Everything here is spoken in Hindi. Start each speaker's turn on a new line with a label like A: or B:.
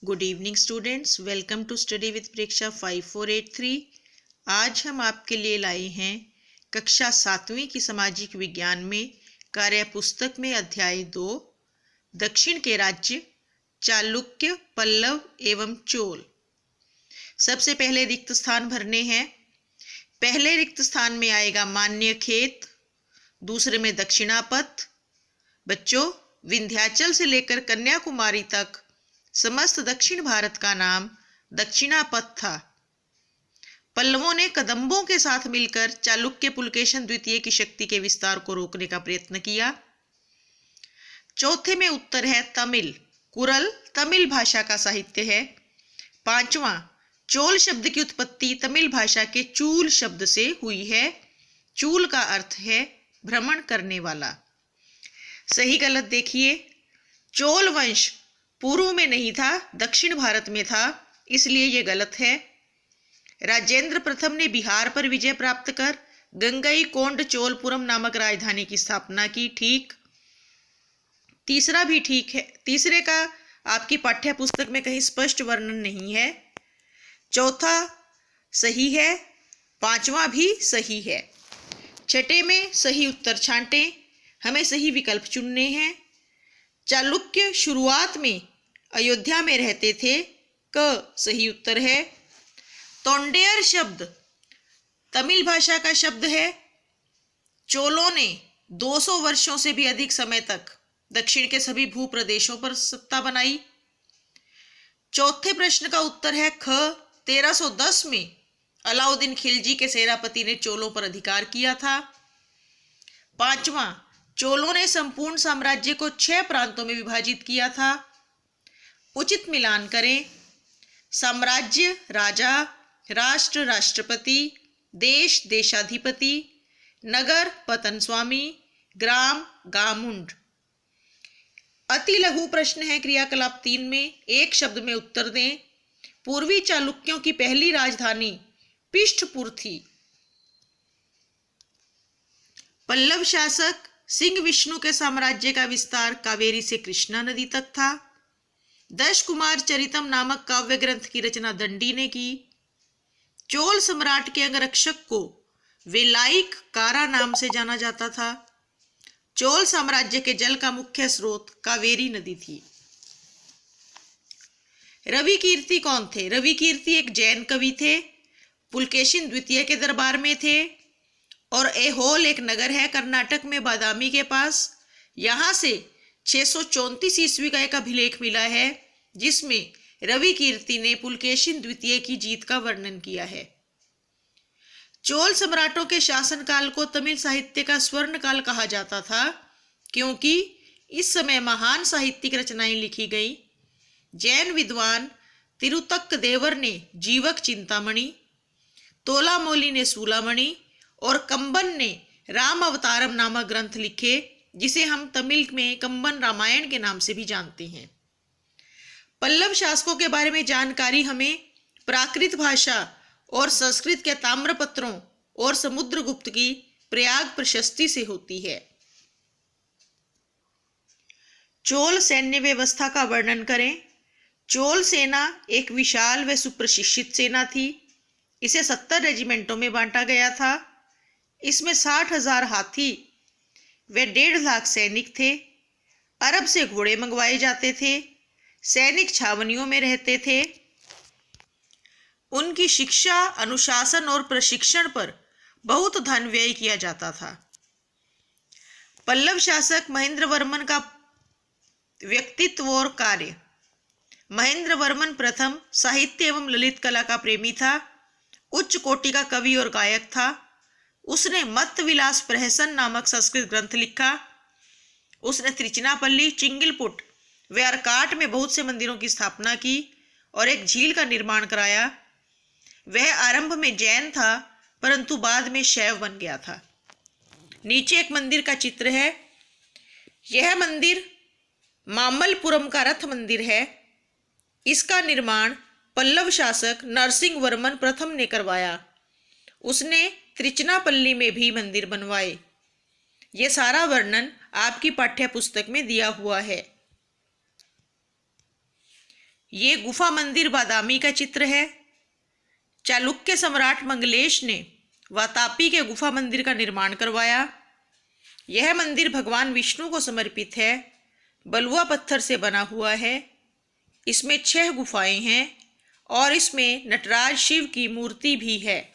A: Good evening students, welcome to study with Pariksha 5483। आज हम आपके लिए लाए हैं कक्षा 7वीं की सामाजिक विज्ञान में कार्य पुस्तक में अध्याय 2 दक्षिण के राज्य चालुक्य, पल्लव एवं चोल। सबसे पहले रिक्त स्थान भरने हैं। पहले रिक्त स्थान में आएगा मान्य खेत, दूसरे में दक्षिणापथ। बच्चों, विंध्याचल से लेकर कन्याकुमारी तक समस्त दक्षिण भारत का नाम दक्षिणापथ था। पल्लवों ने कदंबों के साथ मिलकर चालुक्य पुलकेशन द्वितीय की शक्ति के विस्तार को रोकने का प्रयत्न किया। चौथे में उत्तर है तमिल। कुरल तमिल भाषा का साहित्य है। पांचवा, चोल शब्द की उत्पत्ति तमिल भाषा के चूल शब्द से हुई है। चूल का अर्थ है भ्रमण करने वाला। सही गलत देखिए। चोल वंश पूर्व में नहीं था, दक्षिण भारत में था, इसलिए यह गलत है। राजेंद्र प्रथम ने बिहार पर विजय प्राप्त कर गंगई कोंड चोलपुरम नामक राजधानी की स्थापना की। ठीक। तीसरा भी ठीक है। तीसरे का आपकी पाठ्य पुस्तक में कहीं स्पष्ट वर्णन नहीं है। चौथा सही है, पांचवा भी सही है। छठे में सही उत्तर छांटें, हमें सही विकल्प चुनने हैं। चालुक्य शुरुआत में अयोध्या में रहते थे। क सही उत्तर है। तोंडेयर शब्द तमिल भाषा का शब्द है। चोलों ने 200 वर्षों से भी अधिक समय तक दक्षिण के सभी भूप्रदेशों पर सत्ता बनाई। चौथे प्रश्न का उत्तर है ख। 1310 में अलाउद्दीन खिलजी के सेनापति ने चोलों पर अधिकार किया था। पांचवा, चोलों ने संपूर्ण साम्राज्य को 6 प्रांतों में विभाजित किया था। उचित मिलान करें। साम्राज्य राजा, राष्ट्र राष्ट्रपति, देश देशाधिपति, नगर पतन स्वामी, ग्राम गामुंड। अति लघु प्रश्न है क्रियाकलाप 3 में। एक शब्द में उत्तर दें। पूर्वी चालुक्यों की पहली राजधानी पिष्ठपुर थी। पल्लव शासक सिंह विष्णु के साम्राज्य का विस्तार कावेरी से कृष्णा नदी तक था। दश कुमार चरितम नामक काव्य ग्रंथ की रचना दंडी ने की। चोल सम्राट के अंगरक्षक को वेलाइक कारा नाम से जाना जाता था। चोल साम्राज्य के जल का मुख्य स्रोत कावेरी नदी थी। रवि कीर्ति कौन थे? रवि कीर्ति एक जैन कवि थे। पुलकेशिन द्वितीय के दरबार में थे। और ऐहोल एक नगर है कर्नाटक में बादामी के पास। यहां से 634 ईस्वी का एक अभिलेख मिला है जिसमें रवि कीर्ति ने पुलकेशिन द्वितीय की जीत का वर्णन किया है। चोल सम्राटों के शासनकाल को तमिल साहित्य का स्वर्ण काल कहा जाता था क्योंकि इस समय महान साहित्यिक रचनाएं लिखी गई। जैन विद्वान तिरुतक्क देवर ने जीवक चिंतामणि, तोलामोली ने सूलामणि और कंबन ने राम अवतारम नामक ग्रंथ लिखे जिसे हम तमिल में कंबन रामायण के नाम से भी जानते हैं। पल्लव शासकों के बारे में जानकारी हमें प्राकृत भाषा और संस्कृत के ताम्रपत्रों और समुद्रगुप्त की प्रयाग प्रशस्ति से होती है। चोल सैन्य व्यवस्था का वर्णन करें। चोल सेना एक विशाल व सुप्रशिक्षित सेना थी। इसे 70 रेजिमेंटों में बांटा गया था। इसमें 60,000 हाथी व 1.5 लाख सैनिक थे। अरब से घोड़े मंगवाए जाते थे। सैनिक छावनियों में रहते थे। उनकी शिक्षा, अनुशासन और प्रशिक्षण पर बहुत धन व्यय किया जाता था। पल्लव शासक महेंद्र वर्मन का व्यक्तित्व और कार्य। महेंद्र वर्मन प्रथम साहित्य एवं ललित कला का प्रेमी था। उच्च कोटि का कवि और गायक था। उसने मत्त विलास प्रहसन नामक संस्कृत ग्रंथ लिखा। उसने त्रिचिनापल्ली, चिंगिलपुट व अरकाट में बहुत से मंदिरों की स्थापना की और एक झील का निर्माण कराया। वह आरंभ में जैन था परंतु बाद में शैव बन गया था। नीचे एक मंदिर का चित्र है। यह मंदिर मामल्लपुरम का रथ मंदिर है। इसका निर्माण पल्लव शासक नरसिंह वर्मन प्रथम ने करवाया। उसने त्रिचनापल्ली में भी मंदिर बनवाए। यह सारा वर्णन आपकी पाठ्य पुस्तक में दिया हुआ है। ये गुफा मंदिर बादामी का चित्र है। चालुक्य सम्राट मंगलेश ने वातापी के गुफा मंदिर का निर्माण करवाया। यह मंदिर भगवान विष्णु को समर्पित है। बलुआ पत्थर से बना हुआ है। इसमें 6 गुफाएं हैं और इसमें नटराज शिव की मूर्ति भी है।